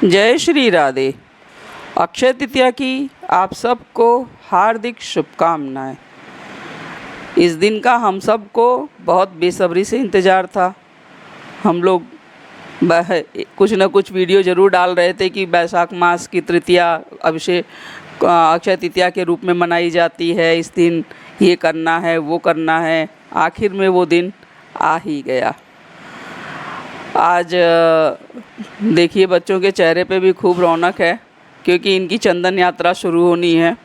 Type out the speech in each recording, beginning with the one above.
जय श्री राधे। अक्षय तृतीया की आप सबको हार्दिक शुभकामनाएं। इस दिन का हम सबको बहुत बेसब्री से इंतज़ार था। हम लोग कुछ न कुछ वीडियो ज़रूर डाल रहे थे कि वैशाख मास की तृतीया अभिषेक अक्षय तृतीया के रूप में मनाई जाती है। इस दिन ये करना है, वो करना है। आखिर में वो दिन आ ही गया। आज देखिए बच्चों के चेहरे पे भी खूब रौनक है, क्योंकि इनकी चंदन यात्रा शुरू होनी है।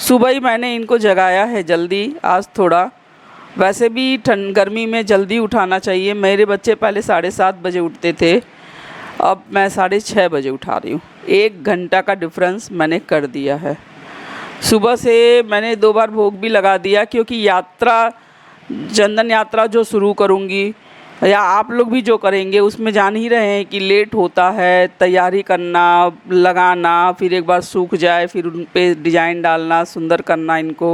सुबह ही मैंने इनको जगाया है जल्दी आज थोड़ा। वैसे भी गर्मी में जल्दी उठाना चाहिए। मेरे बच्चे पहले 7:30 बजे उठते थे, अब मैं 6:30 बजे उठा रही हूँ। 1 घंटा का डिफरेंस मैंने कर दिया है। सुबह से मैंने 2 बार भोग भी लगा दिया, क्योंकि चंदन यात्रा जो शुरू करूँगी या आप लोग भी जो करेंगे उसमें जान ही रहे हैं कि लेट होता है। तैयारी करना, लगाना, फिर एक बार सूख जाए, फिर उन पे डिज़ाइन डालना, सुंदर करना, इनको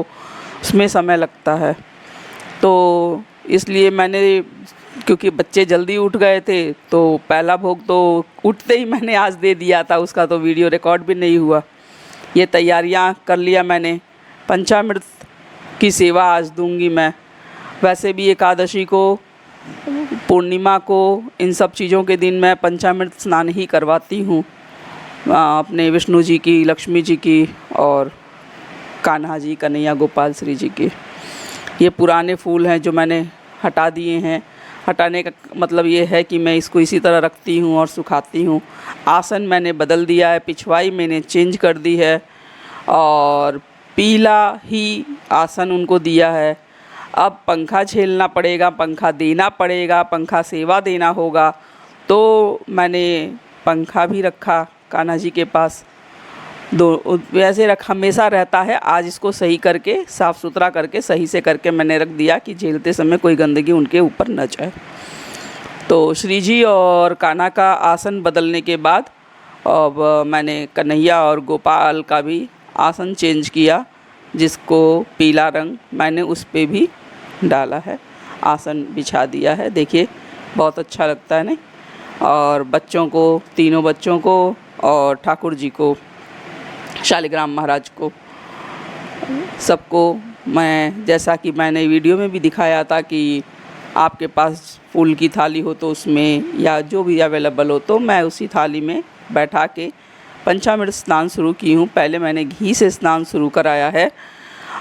उसमें समय लगता है। तो इसलिए मैंने, क्योंकि बच्चे जल्दी उठ गए थे, तो पहला भोग तो उठते ही मैंने आज दे दिया था। उसका तो वीडियो रिकॉर्ड भी नहीं हुआ। ये तैयारियां कर लिया मैंने। पंचामृत की सेवा आज दूंगी मैं। वैसे भी एकादशी को, पूर्णिमा को, इन सब चीज़ों के दिन मैं पंचामृत स्नान ही करवाती हूँ अपने विष्णु जी की, लक्ष्मी जी की और कान्हा जी, कन्हैया गोपाल श्री जी की। ये पुराने फूल हैं जो मैंने हटा दिए हैं। हटाने का मतलब ये है कि मैं इसको इसी तरह रखती हूँ और सुखाती हूँ। आसन मैंने बदल दिया है, पिछवाई मैंने चेंज कर दी है और पीला ही आसन उनको दिया है। अब पंखा झेलना पड़ेगा, पंखा देना पड़ेगा, पंखा सेवा देना होगा। तो मैंने पंखा भी रखा कान्हा जी के पास। वैसे हमेशा रहता है। आज इसको सही करके, साफ़ सुथरा करके, सही से करके मैंने रख दिया कि झेलते समय कोई गंदगी उनके ऊपर न जाए। तो श्री जी और कान्हा का आसन बदलने के बाद अब मैंने कन्हैया और गोपाल का भी आसन चेंज किया, जिसको पीला रंग मैंने उस पे भी डाला है, आसन बिछा दिया है। देखिए बहुत अच्छा लगता है नहीं। और बच्चों को, तीनों बच्चों को और ठाकुर जी को, शालिग्राम महाराज को, सबको मैं, जैसा कि मैंने वीडियो में भी दिखाया था कि आपके पास फूल की थाली हो तो उसमें, या जो भी अवेलेबल हो, तो मैं उसी थाली में बैठा के पंचामृत स्नान शुरू की हूँ। पहले मैंने घी से स्नान शुरू कराया है।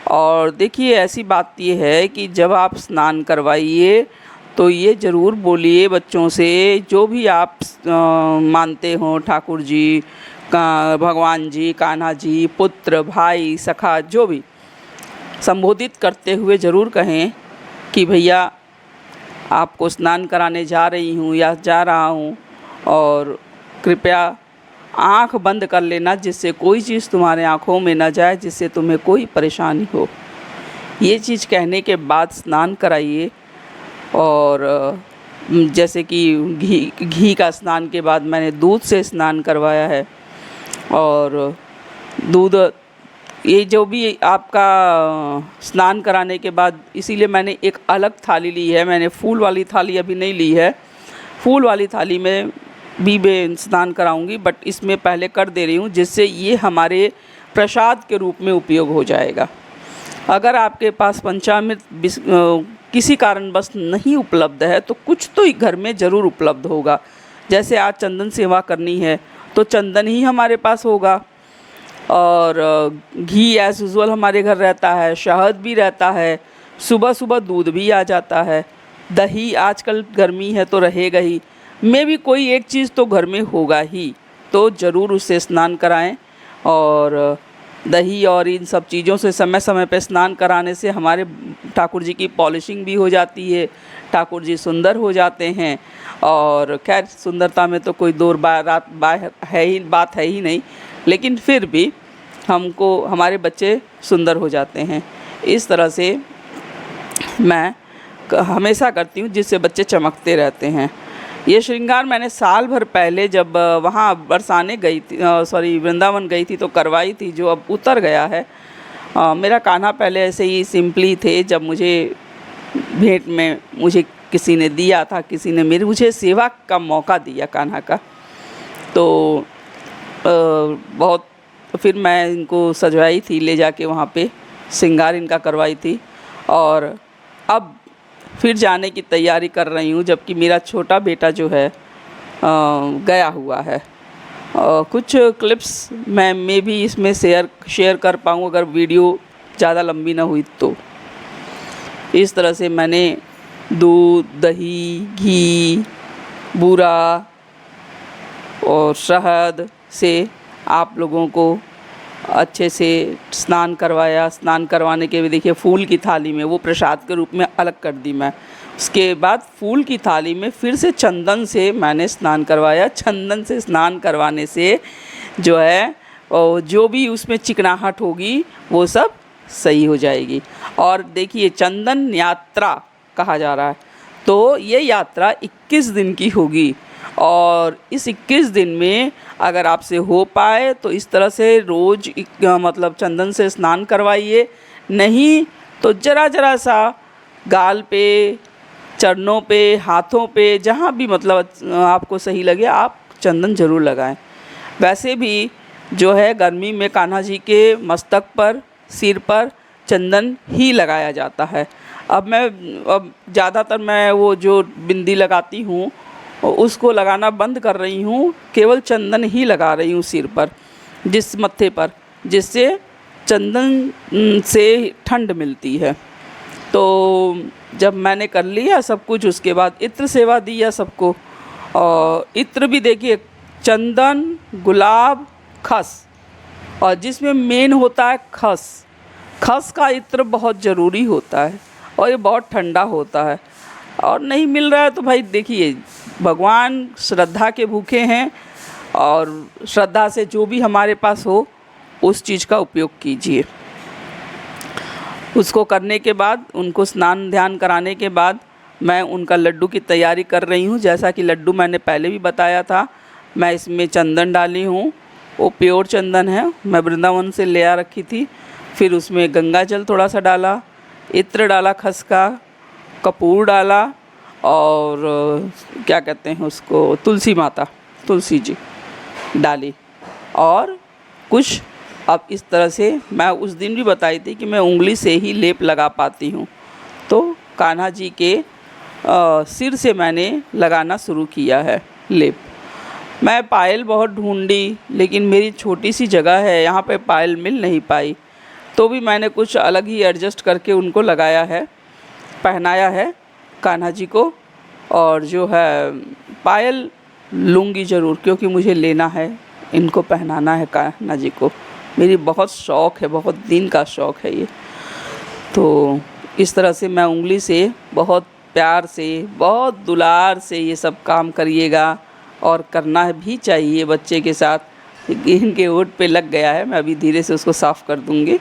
और देखिए ऐसी बात ये है कि जब आप स्नान करवाइए तो ये ज़रूर बोलिए बच्चों से, जो भी आप मानते हो, ठाकुर जी, भगवान जी, कान्हा जी, पुत्र, भाई, सखा, जो भी संबोधित करते हुए ज़रूर कहें कि भैया आपको स्नान कराने जा रही हूँ या जा रहा हूँ, और कृपया आँख बंद कर लेना, जिससे कोई चीज़ तुम्हारे आँखों में न जाए, जिससे तुम्हें कोई परेशानी हो। ये चीज़ कहने के बाद स्नान कराइए। और जैसे कि घी का स्नान के बाद मैंने दूध से स्नान करवाया है। और दूध, ये जो भी आपका स्नान कराने के बाद, इसीलिए मैंने एक अलग थाली ली है। मैंने फूल वाली थाली अभी नहीं ली है। फूल वाली थाली में भी मैं स्नान कराऊंगी, बट इसमें पहले कर दे रही हूँ, जिससे ये हमारे प्रसाद के रूप में उपयोग हो जाएगा। अगर आपके पास पंचामृत किसी कारणवश नहीं उपलब्ध है तो कुछ तो घर में ज़रूर उपलब्ध होगा। जैसे आज चंदन सेवा करनी है तो चंदन ही हमारे पास होगा, और घी एज़ यूजुअल हमारे घर रहता है, शहद भी रहता है, सुबह सुबह दूध भी आ जाता है, दही आजकल गर्मी है तो रहेगा ही, में भी कोई एक चीज़ तो घर में होगा ही। तो ज़रूर उससे स्नान कराएं। और दही और इन सब चीज़ों से समय समय पर स्नान कराने से हमारे ठाकुर जी की पॉलिशिंग भी हो जाती है, ठाकुर जी सुंदर हो जाते हैं। और खैर सुंदरता में तो कोई दो बात है ही नहीं, लेकिन फिर भी हमको, हमारे बच्चे सुंदर हो जाते हैं। इस तरह से मैं हमेशा करती हूँ, जिससे बच्चे चमकते रहते हैं। ये श्रृंगार मैंने साल भर पहले जब वहाँ बरसाने गई थी, वृंदावन गई थी, तो करवाई थी, जो अब उतर गया है। मेरा कान्हा पहले ऐसे ही सिंपली थे। जब मुझे भेंट में मुझे किसी ने दिया था, किसी ने मुझे सेवा का मौका दिया कान्हा का, तो बहुत फिर मैं इनको सजवाई थी, ले जाके वहाँ पे श्रृंगार इनका करवाई थी। और अब फिर जाने की तैयारी कर रही हूँ, जबकि मेरा छोटा बेटा जो है गया हुआ है। कुछ क्लिप्स मैं भी इसमें शेयर कर पाऊँ अगर वीडियो ज़्यादा लंबी ना हुई तो। इस तरह से मैंने दूध, दही, घी, बूरा और शहद से आप लोगों को अच्छे से स्नान करवाया। स्नान करवाने के भी देखिए फूल की थाली में वो प्रसाद के रूप में अलग कर दी मैं। उसके बाद फूल की थाली में फिर से चंदन से मैंने स्नान करवाया। चंदन से स्नान करवाने से जो है जो भी उसमें चिकनाहट होगी वो सब सही हो जाएगी। और देखिए चंदन यात्रा कहा जा रहा है, तो ये यात्रा 21 दिन की होगी। और इस 21 दिन में अगर आपसे हो पाए तो इस तरह से रोज़ मतलब चंदन से स्नान करवाइए। नहीं तो ज़रा ज़रा सा गाल पे, चरणों पे, हाथों पे, जहाँ भी मतलब आपको सही लगे आप चंदन ज़रूर लगाएं। वैसे भी जो है गर्मी में कान्हा जी के मस्तक पर, सिर पर चंदन ही लगाया जाता है। अब ज़्यादातर मैं वो जो बिंदी लगाती हूँ उसको लगाना बंद कर रही हूँ, केवल चंदन ही लगा रही हूँ सिर पर, मत्थे पर, जिससे चंदन से ठंड मिलती है। तो जब मैंने कर लिया सब कुछ, उसके बाद इत्र सेवा दिया सबको। और इत्र भी देखिए चंदन, गुलाब, खस, और जिसमें मेन होता है खस। खस का इत्र बहुत ज़रूरी होता है और ये बहुत ठंडा होता है। और नहीं मिल रहा है तो भाई देखिए भगवान श्रद्धा के भूखे हैं, और श्रद्धा से जो भी हमारे पास हो उस चीज़ का उपयोग कीजिए। उसको करने के बाद, उनको स्नान ध्यान कराने के बाद मैं उनका लड्डू की तैयारी कर रही हूँ। जैसा कि लड्डू मैंने पहले भी बताया था, मैं इसमें चंदन डाली हूँ, वो प्योर चंदन है, मैं वृंदावन से ले आ रखी थी। फिर उसमें गंगा जल थोड़ा सा डाला, इत्र डाला खस का, कपूर डाला, और क्या कहते हैं उसको, तुलसी माता, तुलसी जी डाली। और कुछ अब इस तरह से मैं उस दिन भी बताई थी कि मैं उंगली से ही लेप लगा पाती हूँ, तो कान्हा जी के सिर से मैंने लगाना शुरू किया है लेप। मैं पायल बहुत ढूंढी, लेकिन मेरी छोटी सी जगह है, यहाँ पे पायल मिल नहीं पाई, तो भी मैंने कुछ अलग ही एडजस्ट करके उनको लगाया है, पहनाया है कान्हा जी को। और जो है पायल लूँगी ज़रूर, क्योंकि मुझे लेना है, इनको पहनाना है कान्हा जी को। मेरी बहुत शौक़ है, बहुत दिन का शौक़ है ये। तो इस तरह से मैं उंगली से बहुत प्यार से, बहुत दुलार से ये सब काम करिएगा, और करना भी चाहिए बच्चे के साथ। इनके होंठ पे लग गया है, मैं अभी धीरे से उसको साफ़ कर दूँगी।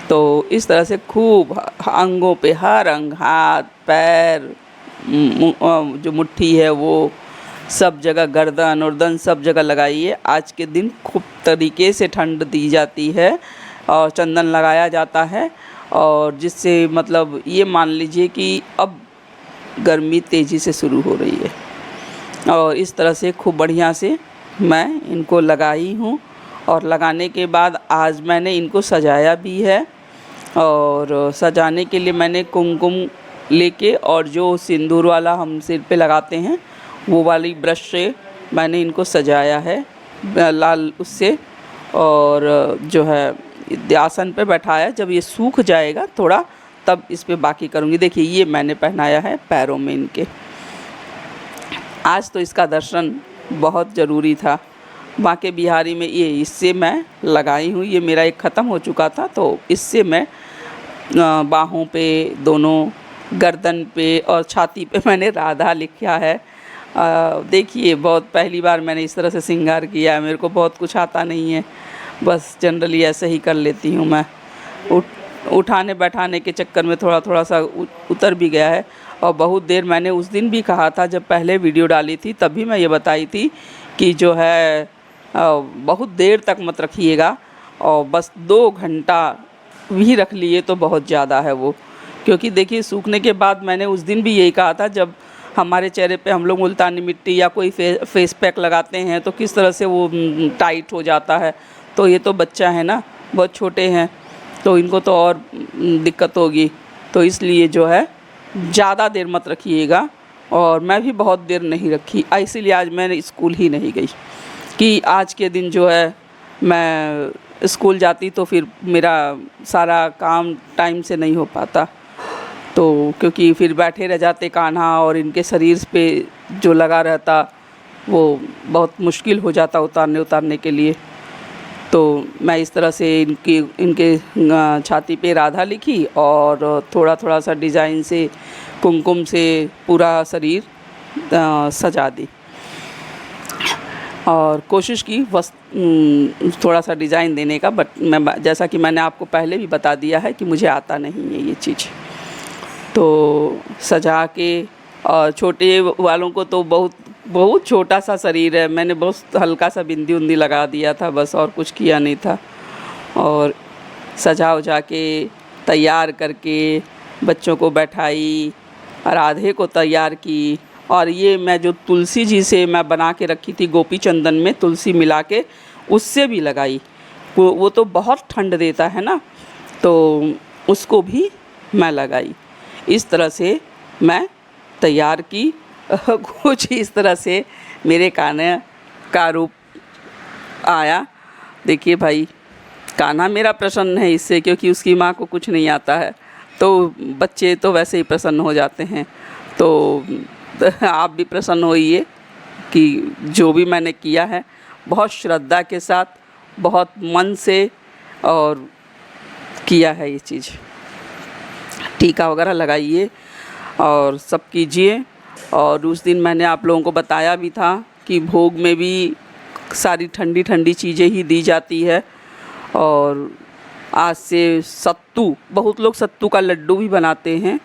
तो इस तरह से खूब अंगों पे, हर अंग, हाथ, पैर, जो मुट्ठी है वो सब जगह, गर्दन उर्दन सब जगह लगाइए। आज के दिन खूब तरीके से ठंड दी जाती है और चंदन लगाया जाता है, और जिससे मतलब ये मान लीजिए कि अब गर्मी तेज़ी से शुरू हो रही है। और इस तरह से खूब बढ़िया से मैं इनको लगाई हूँ। और लगाने के बाद आज मैंने इनको सजाया भी है, और सजाने के लिए मैंने कुमकुम लेके, और जो सिंदूर वाला हम सिर पे लगाते हैं वो वाली ब्रश से मैंने इनको सजाया है लाल उससे। और जो है आसन पे बैठाया, जब ये सूख जाएगा थोड़ा तब इस पे बाकी करूँगी। देखिए ये मैंने पहनाया है पैरों में इनके। आज तो इसका दर्शन बहुत ज़रूरी था। बांके बिहारी में ये इससे मैं लगाई हूँ, ये मेरा एक ख़त्म हो चुका था, तो इससे मैं बाहों पे, दोनों गर्दन पे और छाती पे मैंने राधा लिखा है। देखिए बहुत पहली बार मैंने इस तरह से श्रृंगार किया है। मेरे को बहुत कुछ आता नहीं है, बस जनरली ऐसे ही कर लेती हूँ मैं। उठाने बैठाने के चक्कर में थोड़ा थोड़ा सा उतर भी गया है। और बहुत देर, मैंने उस दिन भी कहा था जब पहले वीडियो डाली थी, तभी मैं ये बताई थी कि जो है बहुत देर तक मत रखिएगा, और बस 2 घंटा भी रख लिए तो बहुत ज़्यादा है वो। क्योंकि देखिए सूखने के बाद, मैंने उस दिन भी यही कहा था, जब हमारे चेहरे पे हम लोग मुल्तानी मिट्टी या कोई फेस पैक लगाते हैं तो किस तरह से वो टाइट हो जाता है। तो ये तो बच्चा है ना, बहुत छोटे हैं, तो इनको तो और दिक्कत होगी। तो इसलिए जो है ज़्यादा देर मत रखिएगा। और मैं भी बहुत देर नहीं रखी, इसीलिए आज मैंने स्कूल ही नहीं गई कि आज के दिन जो है मैं स्कूल जाती तो फिर मेरा सारा काम टाइम से नहीं हो पाता। तो क्योंकि फिर बैठे रह जाते कान्हा और इनके शरीर पे जो लगा रहता वो बहुत मुश्किल हो जाता उतारने के लिए। तो मैं इस तरह से इनके छाती पे राधा लिखी और थोड़ा थोड़ा सा डिज़ाइन से कुमकुम से पूरा शरीर सजा दी और कोशिश की बस थोड़ा सा डिज़ाइन देने का। बट मैं जैसा कि मैंने आपको पहले भी बता दिया है कि मुझे आता नहीं है ये चीज़। तो सजा के और छोटे वालों को तो बहुत छोटा सा शरीर है, मैंने बहुत हल्का सा बिंदी उंदी लगा दिया था बस, और कुछ किया नहीं था। और सजा उजा के तैयार करके बच्चों को बैठाई, राधे को तैयार की। और ये मैं जो तुलसी जी से मैं बना के रखी थी गोपी चंदन में तुलसी मिला के, उससे भी लगाई। वो तो बहुत ठंड देता है ना, तो उसको भी मैं लगाई। इस तरह से मैं तैयार की। कुछ इस तरह से मेरे कान्हा का रूप आया। देखिए भाई, कान्हा मेरा प्रसन्न है इससे, क्योंकि उसकी माँ को कुछ नहीं आता है, तो बच्चे तो वैसे ही प्रसन्न हो जाते हैं। तो आप भी प्रसन्न होइए कि जो भी मैंने किया है बहुत श्रद्धा के साथ, बहुत मन से और किया है ये चीज़। टीका वगैरह लगाइए और सब कीजिए। और उस दिन मैंने आप लोगों को बताया भी था कि भोग में भी सारी ठंडी ठंडी चीज़ें ही दी जाती है। और आज से सत्तू, बहुत लोग सत्तू का लड्डू भी बनाते हैं।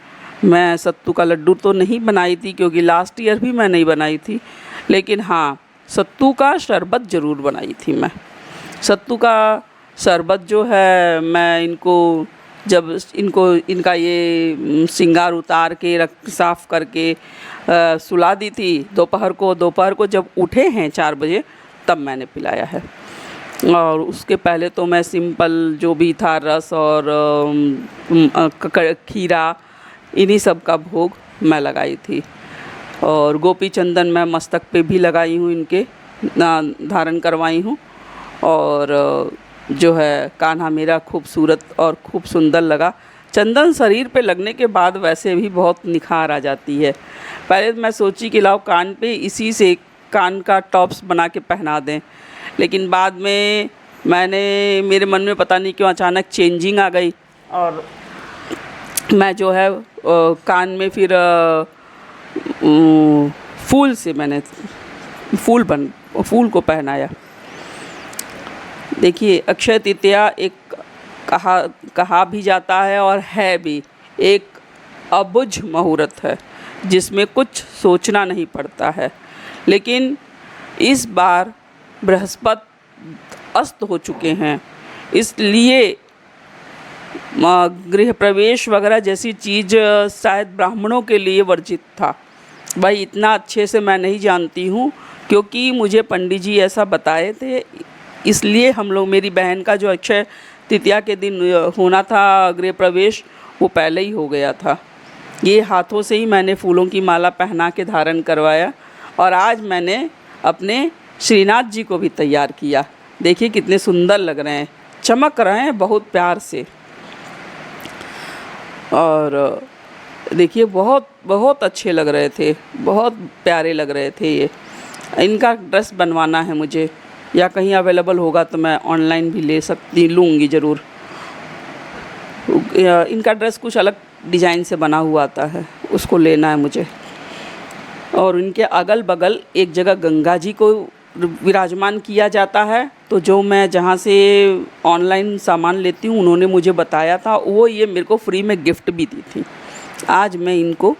मैं सत्तू का लड्डू तो नहीं बनाई थी क्योंकि लास्ट ईयर भी मैं नहीं बनाई थी, लेकिन हाँ सत्तू का शरबत ज़रूर बनाई थी मैं। सत्तू का शरबत जो है मैं जब इनका ये सिंगार उतार के साफ़ करके सुला दी थी दोपहर को जब उठे हैं 4 बजे तब मैंने पिलाया है। और उसके पहले तो मैं सिंपल जो भी था रस और खीरा, इन्हीं सब का भोग मैं लगाई थी। और गोपी चंदन मैं मस्तक पे भी लगाई हूँ, इनके धारण करवाई हूँ। और जो है कान्हा मेरा खूबसूरत और खूब सुंदर लगा। चंदन शरीर पे लगने के बाद वैसे भी बहुत निखार आ जाती है। पहले मैं सोची कि लाओ कान पे इसी से कान का टॉप्स बना के पहना दें, लेकिन बाद में मेरे मन में पता नहीं क्यों अचानक चेंजिंग आ गई और मैं जो है कान में फिर फूल से मैंने फूल को पहनाया। देखिए अक्षय तृतीया एक कहा भी जाता है और है भी, एक अबुझ मुहूर्त है जिसमें कुछ सोचना नहीं पड़ता है। लेकिन इस बार बृहस्पति अस्त हो चुके हैं, इसलिए गृह प्रवेश वगैरह जैसी चीज़ शायद ब्राह्मणों के लिए वर्जित था। भाई इतना अच्छे से मैं नहीं जानती हूँ, क्योंकि मुझे पंडित जी ऐसा बताए थे, इसलिए हम लोग, मेरी बहन का जो अक्षय तृतीया के दिन होना था गृह प्रवेश, वो पहले ही हो गया था। ये हाथों से ही मैंने फूलों की माला पहना के धारण करवाया। और आज मैंने अपने श्रीनाथ जी को भी तैयार किया। देखिए कितने सुंदर लग रहे हैं, चमक रहे हैं बहुत प्यार से। और देखिए बहुत बहुत अच्छे लग रहे थे, बहुत प्यारे लग रहे थे ये। इनका ड्रेस बनवाना है मुझे, या कहीं अवेलेबल होगा तो मैं ऑनलाइन भी लूँगी ज़रूर। इनका ड्रेस कुछ अलग डिज़ाइन से बना हुआ आता है, उसको लेना है मुझे। और इनके अगल बगल एक जगह गंगा जी को विराजमान किया जाता है। तो जो मैं जहाँ से ऑनलाइन सामान लेती हूँ उन्होंने मुझे बताया था, वो ये मेरे को फ्री में गिफ्ट भी दी थी। आज मैं इनको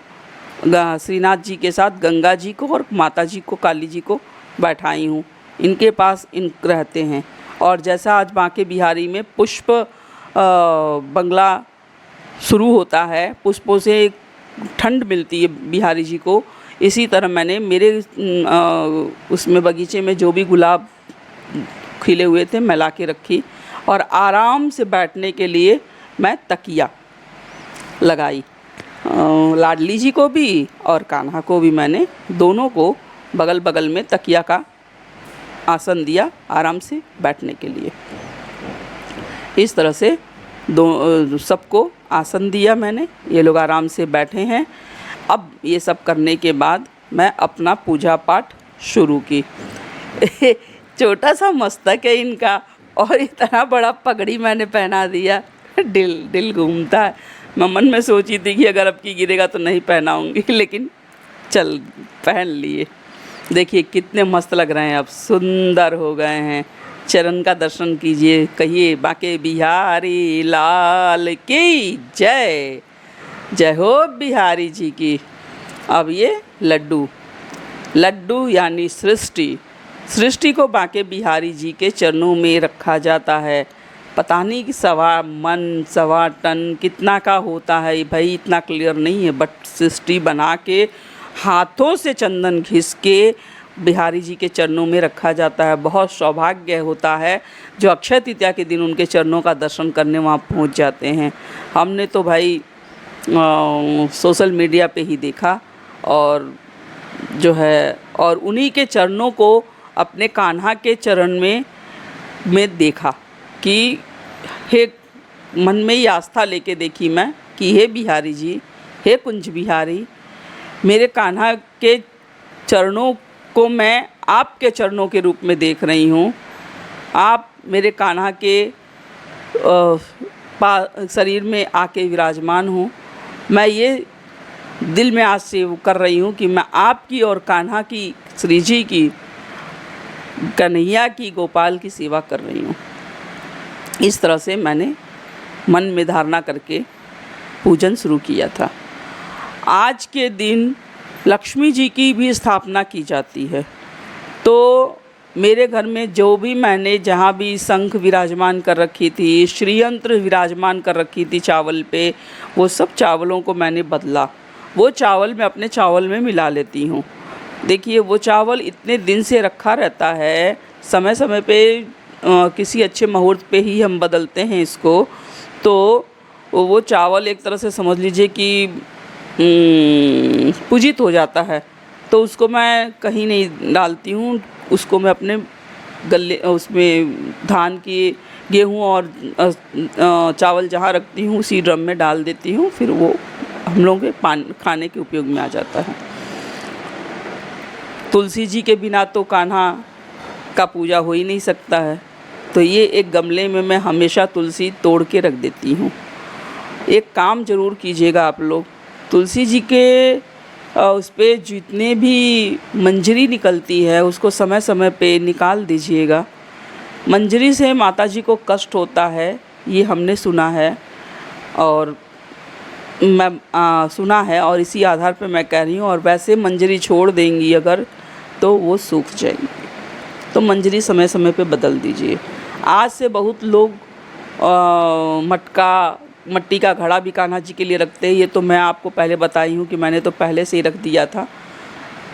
श्रीनाथ जी के साथ गंगा जी को और माता जी को, काली जी को बैठाई हूँ, इनके पास रहते हैं। और जैसा आज बांके बिहारी में पुष्प बंगला शुरू होता है, पुष्पों से ठंड मिलती है बिहारी जी को, इसी तरह मैंने मेरे उसमें बगीचे में जो भी गुलाब खिले हुए थे मैं ला के रखी, और आराम से बैठने के लिए मैं तकिया लगाई। लाडली जी को भी और कान्हा को भी मैंने दोनों को बगल बगल में तकिया का आसन दिया आराम से बैठने के लिए। इस तरह से सबको आसन दिया मैंने, ये लोग आराम से बैठे हैं। अब ये सब करने के बाद मैं अपना पूजा पाठ शुरू की। छोटा सा मस्तक है इनका और इतना बड़ा पगड़ी मैंने पहना दिया, दिल घूमता है। मैं मन में सोची थी कि अगर अब की गिरेगा तो नहीं पहनाऊंगी, लेकिन चल पहन लिए। देखिए कितने मस्त लग रहे हैं, अब सुंदर हो गए हैं। चरण का दर्शन कीजिए, कहिए बाके बिहारी लाल की जय, जय हो बिहारी जी की। अब ये लड्डू यानी सृष्टि को बाके बिहारी जी के चरणों में रखा जाता है। पता नहीं कि 1.25 टन कितना का होता है भाई, इतना क्लियर नहीं है, बट सृष्टि बना के हाथों से चंदन घिस के बिहारी जी के चरणों में रखा जाता है। बहुत सौभाग्य होता है जो अक्षय तृतीया के दिन उनके चरणों का दर्शन करने वहाँ पहुँच जाते हैं। हमने तो भाई सोशल मीडिया पे ही देखा और जो है, और उन्हीं के चरणों को अपने कान्हा के चरण में देखा कि हे, मन में ही आस्था लेके देखी मैं कि हे बिहारी जी, हे कुंज बिहारी, मेरे कान्हा के चरणों को मैं आपके चरणों के रूप में देख रही हूँ। आप मेरे कान्हा के शरीर में आके विराजमान हूँ। मैं ये दिल में आज से कर रही हूँ कि मैं आपकी और कान्हा की, श्री जी की, कन्हैया की, गोपाल की सेवा कर रही हूँ। इस तरह से मैंने मन में धारणा करके पूजन शुरू किया था। आज के दिन लक्ष्मी जी की भी स्थापना की जाती है। तो मेरे घर में जो भी मैंने जहाँ भी शंख विराजमान कर रखी थी, श्रीयंत्र विराजमान कर रखी थी चावल पे, वो सब चावलों को मैंने बदला। वो चावल मैं अपने चावल में मिला लेती हूँ। देखिए वो चावल इतने दिन से रखा रहता है, समय समय पे किसी अच्छे मुहूर्त पे ही हम बदलते हैं इसको। तो वो चावल एक तरह से समझ लीजिए कि पूजित हो जाता है, तो उसको मैं कहीं नहीं डालती हूँ। उसको मैं अपने गले उसमें धान की, गेहूँ और चावल जहाँ रखती हूँ उसी ड्रम में डाल देती हूँ, फिर वो हम लोगों के खाने के उपयोग में आ जाता है। तुलसी जी के बिना तो कान्हा का पूजा हो ही नहीं सकता है, तो ये एक गमले में मैं हमेशा तुलसी तोड़ के रख देती हूँ। एक काम ज़रूर कीजिएगा आप लोग, तुलसी जी के उस पर जितने भी मंजरी निकलती है उसको समय समय पे निकाल दीजिएगा। मंजरी से माता जी को कष्ट होता है, ये हमने सुना है, और मैं सुना है और इसी आधार पर मैं कह रही हूँ। और वैसे मंजरी छोड़ देंगी अगर तो वो सूख जाएगी, तो मंजरी समय समय पे बदल दीजिए। आज से बहुत लोग मट्टी का घड़ा भी कान्हा जी के लिए रखते हैं। ये तो मैं आपको पहले बताई हूँ कि मैंने तो पहले से ही रख दिया था।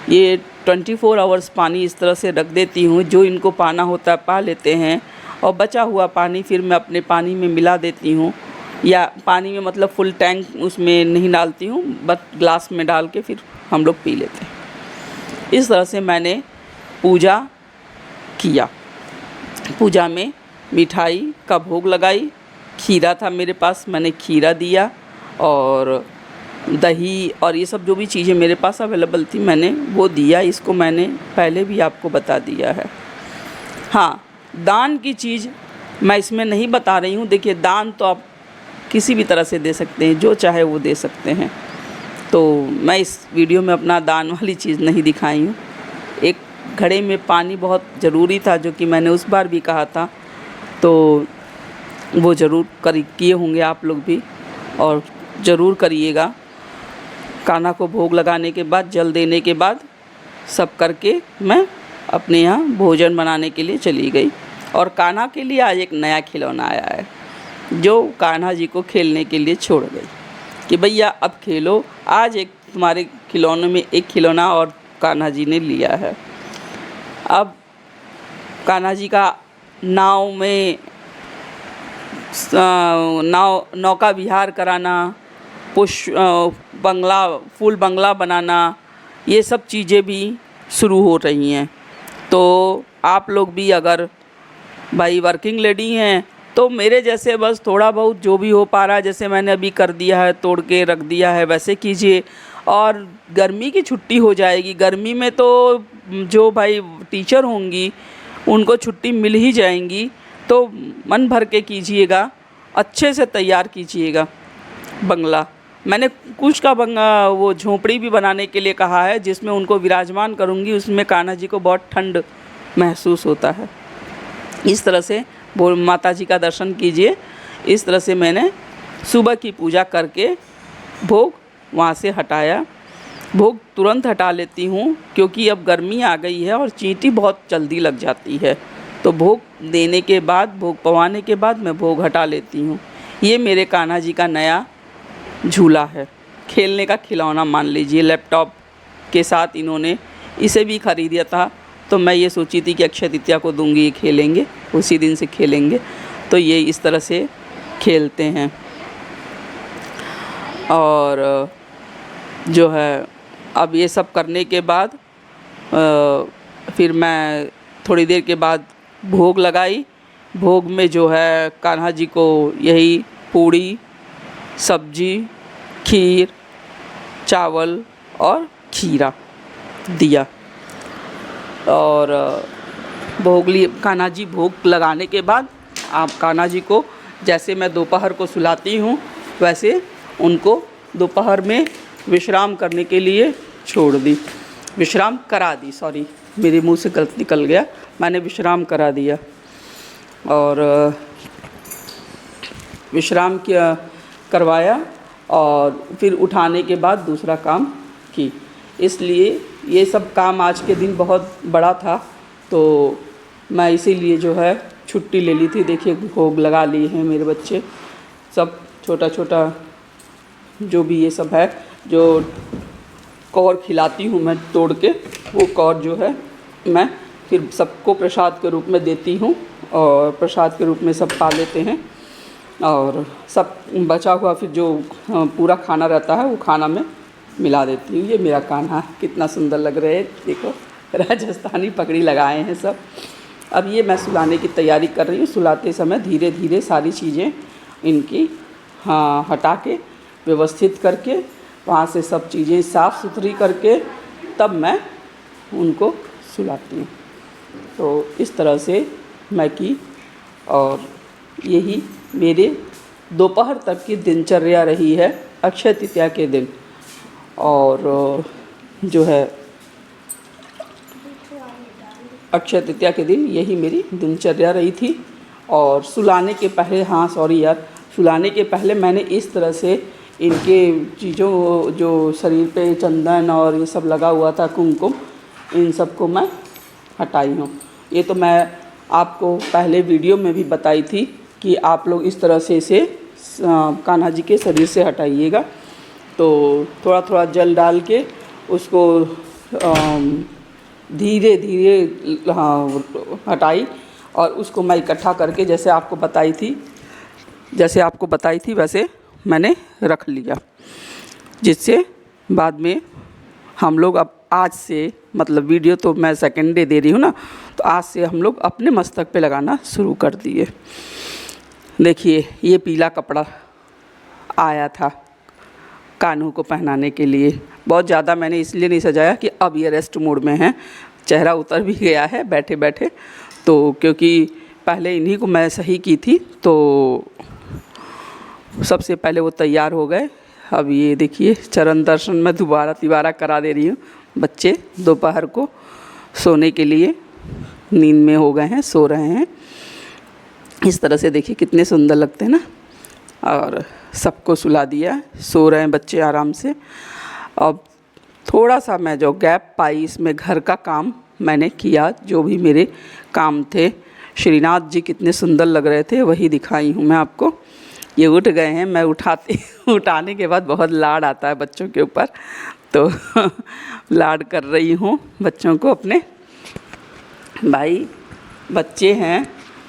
ये 24 आवर्स पानी इस तरह से रख देती हूँ, जो इनको पाना होता है पा लेते हैं, और बचा हुआ पानी फिर मैं अपने पानी में मिला देती हूँ। या पानी में मतलब फुल टैंक उसमें नहीं डालती हूँ, बस ग्लास में डाल के फिर हम लोग पी लेते हैं। इस तरह से मैंने पूजा किया। पूजा में मिठाई का भोग लगाई, खीरा था मेरे पास, मैंने खीरा दिया, और दही और ये सब जो भी चीज़ें मेरे पास अवेलेबल थी मैंने वो दिया। इसको मैंने पहले भी आपको बता दिया है। हाँ, दान की चीज़ मैं इसमें नहीं बता रही हूँ। देखिए दान तो आप किसी भी तरह से दे सकते हैं, जो चाहे वो दे सकते हैं, तो मैं इस वीडियो में अपना दान वाली चीज़ नहीं दिखाई हूँ। एक घड़े में पानी बहुत ज़रूरी था, जो कि मैंने उस बार भी कहा था, तो वो ज़रूर किए होंगे आप लोग भी, और ज़रूर करिएगा। कान्हा को भोग लगाने के बाद, जल देने के बाद सब करके मैं अपने यहाँ भोजन बनाने के लिए चली गई। और कान्हा के लिए आज एक नया खिलौना आया है, जो कान्हा जी को खेलने के लिए छोड़ गई कि भैया अब खेलो। आज एक तुम्हारे खिलौनों में एक खिलौना और कान्हा जी ने लिया है। अब कान्हा जी का नाव में नौका विहार कराना, बंगला, फूल बंगला बनाना, ये सब चीज़ें भी शुरू हो रही हैं। तो आप लोग भी अगर भाई वर्किंग लेडी हैं तो मेरे जैसे बस थोड़ा बहुत जो भी हो पा रहा है, जैसे मैंने अभी कर दिया है, तोड़ के रख दिया है, वैसे कीजिए। और गर्मी की छुट्टी हो जाएगी, गर्मी में तो जो भाई टीचर होंगी उनको छुट्टी मिल ही जाएंगी, तो मन भर के कीजिएगा, अच्छे से तैयार कीजिएगा बंगला। मैंने कुछ का वो झोंपड़ी भी बनाने के लिए कहा है, जिसमें उनको विराजमान करूँगी, उसमें कान्हा जी को बहुत ठंड महसूस होता है। इस तरह से माता जी का दर्शन कीजिए। इस तरह से मैंने सुबह की पूजा करके भोग वहाँ से हटाया। भोग तुरंत हटा लेती हूँ क्योंकि अब गर्मी आ गई है और चींटी बहुत जल्दी लग जाती है, तो भोग देने के बाद, भोग पवाने के बाद मैं भोग हटा लेती हूँ। ये मेरे कान्हा जी का नया झूला है, खेलने का खिलौना मान लीजिए। लैपटॉप के साथ इन्होंने इसे भी खरीदा था, तो मैं ये सोची थी कि अक्षय तृतीया को दूंगी, खेलेंगे, उसी दिन से खेलेंगे। तो ये इस तरह से खेलते हैं। और जो है अब ये सब करने के बाद फिर मैं थोड़ी देर के बाद भोग लगाई। भोग में जो है कान्हा जी को यही पूड़ी, सब्जी, खीर, चावल और खीरा दिया। और भोग लिए कान्हा जी। भोग लगाने के बाद आप कान्हा जी को जैसे मैं दोपहर को सुलाती हूँ, वैसे उनको दोपहर में विश्राम करने के लिए छोड़ दी, विश्राम करा दी, सॉरी मेरे मुंह से गलत निकल गया, मैंने विश्राम करा दिया। और विश्राम किया, करवाया, और फिर उठाने के बाद दूसरा काम की। इसलिए ये सब काम आज के दिन बहुत बड़ा था, तो मैं इसीलिए जो है छुट्टी ले ली थी। देखिए भोग लगा लिए हैं मेरे बच्चे सब, छोटा छोटा जो भी ये सब है, जो कौर खिलाती हूँ मैं तोड़ के, वो कौर जो है मैं फिर सबको प्रसाद के रूप में देती हूँ, और प्रसाद के रूप में सब पा लेते हैं। और सब बचा हुआ फिर जो पूरा खाना रहता है वो खाना में मिला देती हूँ। ये मेरा कान्हा कितना सुंदर लग रहा है, देखो राजस्थानी पगड़ी लगाए हैं सब। अब ये मैं सुलाने की तैयारी कर रही हूँ। सुलाते समय धीरे धीरे सारी चीज़ें इनकी हटा के, व्यवस्थित करके, वहाँ से सब चीज़ें साफ़ सुथरी करके तब मैं उनको सुलाती हूँ। तो इस तरह से मैं की, और यही मेरे दोपहर तक की दिनचर्या रही है अक्षय तृतीया के दिन। और जो है अक्षय तृतीया के दिन यही मेरी दिनचर्या रही थी। और सुलाने के पहले, सुलाने के पहले मैंने इस तरह से इनके चीज़ों, जो शरीर पे चंदन और ये सब लगा हुआ था, कुमकुम, इन सब को मैं हटाई हूँ। ये तो मैं आपको पहले वीडियो में भी बताई थी कि आप लोग इस तरह से इसे कान्हा जी के शरीर से हटाइएगा। तो थोड़ा थोड़ा जल डाल के उसको धीरे धीरे हटाई, और उसको मैं इकट्ठा करके जैसे आपको बताई थी वैसे मैंने रख लिया, जिससे बाद में हम लोग अब आज से, मतलब वीडियो तो मैं सेकंड डे दे रही हूँ ना, तो आज से हम लोग अपने मस्तक पे लगाना शुरू कर दिए। देखिए ये पीला कपड़ा आया था कान्हू को पहनाने के लिए। बहुत ज़्यादा मैंने इसलिए नहीं सजाया कि अब ये रेस्ट मोड में है, चेहरा उतर भी गया है बैठे बैठे, तो क्योंकि पहले इन्हीं को मैं सही की थी, तो सबसे पहले वो तैयार हो गए। अब ये देखिए चरण दर्शन मैं दोबारा करा दे रही हूँ। बच्चे दोपहर को सोने के लिए नींद में हो गए हैं, सो रहे हैं। इस तरह से देखिए कितने सुंदर लगते हैं ना। और सबको सुला दिया, सो रहे हैं बच्चे आराम से। अब थोड़ा सा मैं जो गैप पाई इसमें घर का काम मैंने किया, जो भी मेरे काम थे। श्रीनाथ जी कितने सुंदर लग रहे थे, वही दिखाई हूँ मैं आपको। ये उठ गए हैं, मैं उठाने के बाद बहुत लाड आता है बच्चों के ऊपर, तो लाड कर रही हूँ बच्चों को अपने। भाई बच्चे हैं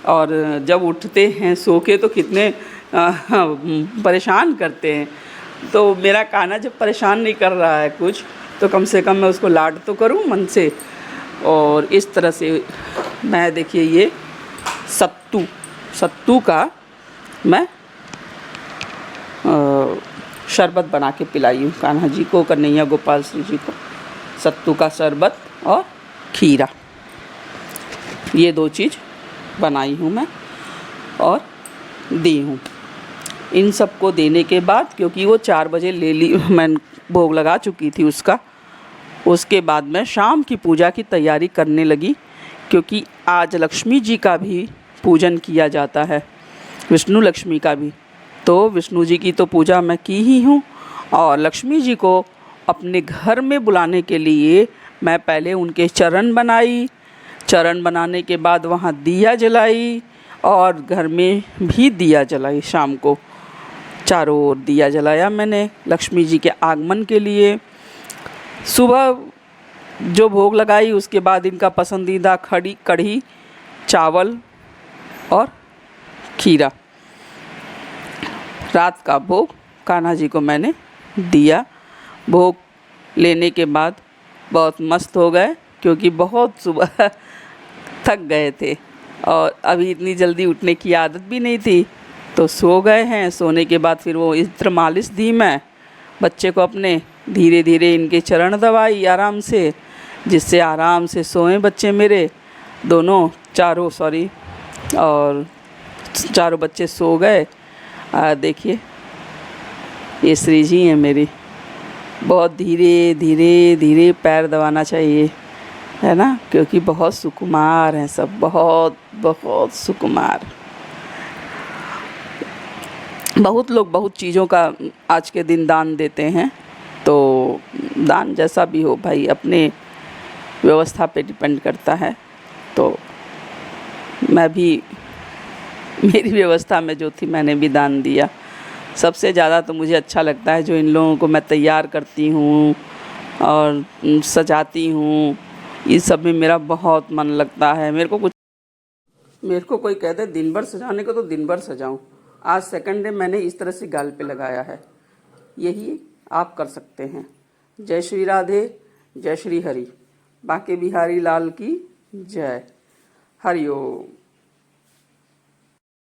और जब उठते हैं सो के तो कितने परेशान करते हैं। तो मेरा कान्हा जब परेशान नहीं कर रहा है कुछ, तो कम से कम मैं उसको लाड तो करूँ मन से। और इस तरह से मैं देखिए ये सत्तू का मैं शरबत बना के पिलाई हूँ कान्हा जी को, कन्हैया गोपाल श्री जी को। सत्तू का शरबत और खीरा, ये 2 चीज़ बनाई हूँ मैं और दी हूँ। इन सबको देने के बाद, क्योंकि वो 4 बजे ले ली, मैं भोग लगा चुकी थी उसका, उसके बाद मैं शाम की पूजा की तैयारी करने लगी, क्योंकि आज लक्ष्मी जी का भी पूजन किया जाता है, विष्णु लक्ष्मी का भी। तो विष्णु जी की तो पूजा मैं की ही हूँ, और लक्ष्मी जी को अपने घर में बुलाने के लिए मैं पहले उनके चरण बनाई। चरण बनाने के बाद वहाँ दिया जलाई, और घर में भी दिया जलाई। शाम को चारों ओर दिया जलाया मैंने लक्ष्मी जी के आगमन के लिए। सुबह जो भोग लगाई, उसके बाद इनका पसंदीदा कढ़ी चावल और खीरा, रात का भोग कान्हा जी को मैंने दिया। भोग लेने के बाद बहुत मस्त हो गए, क्योंकि बहुत सुबह थक गए थे और अभी इतनी जल्दी उठने की आदत भी नहीं थी, तो सो गए हैं। सोने के बाद फिर वो इत्र मालिश दी मैं बच्चे को अपने, धीरे धीरे इनके चरण दबाई आराम से, जिससे आराम से सोएं बच्चे मेरे दोनों, और चारों बच्चे सो गए। देखिए ये श्री जी हैं मेरी। बहुत धीरे धीरे धीरे पैर दबाना चाहिए, है ना, क्योंकि बहुत सुकुमार हैं सब, बहुत बहुत सुकुमार। बहुत लोग बहुत चीज़ों का आज के दिन दान देते हैं, तो दान जैसा भी हो भाई, अपने व्यवस्था पे डिपेंड करता है। तो मैं भी, मेरी व्यवस्था में जो थी मैंने भी दान दिया। सबसे ज़्यादा तो मुझे अच्छा लगता है जो इन लोगों को मैं तैयार करती हूँ और सजाती हूँ, इस सब में मेरा बहुत मन लगता है। मेरे को कोई कह दे दिन भर सजाने को तो दिन भर सजाऊँ। आज सेकंड डे मैंने इस तरह से गाल पे लगाया है, यही आप कर सकते हैं। जय श्री राधे, जय श्री हरि, बांके बिहारी लाल की जय। हरि ओम।